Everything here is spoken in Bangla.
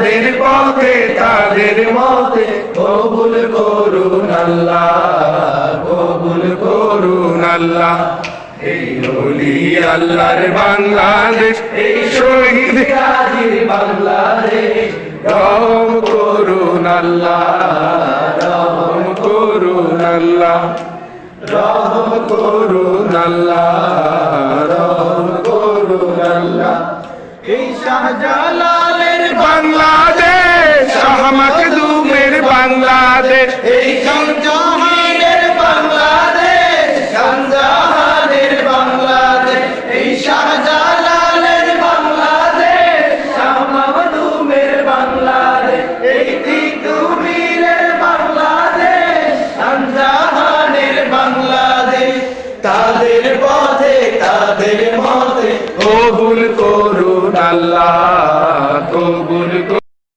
তাদের পথে তাদের মতে কবুল করুন আল্লাহ, কবুল করুন আল্লাহ। এই ওলি আল্লাহর বাংলাদেশ, এই শহীদ গাজীর বাংলাদেশ, রহম করুন আল্লাহ, রহম করুন আল্লাহ, রহম করুন আল্লাহ, রহম করুন আল্লাহ। এই শাহজালালের বাংলাদেশ, শাহ মাখদুমের বাংলাদেশ, এই শাহজাহানের বাংলাদেশ, শাহজাহানের বাংলাদেশ, এই শাহজালালের বাংলাদেশ, শাহ মাখদুমের বাংলাদেশ, এই তিতুমীরের বাংলাদেশ, শাহজাহানের বাংলাদেশ। তাদের পথে তাদের মতে কবুল করুন আল্লাহ, কবুল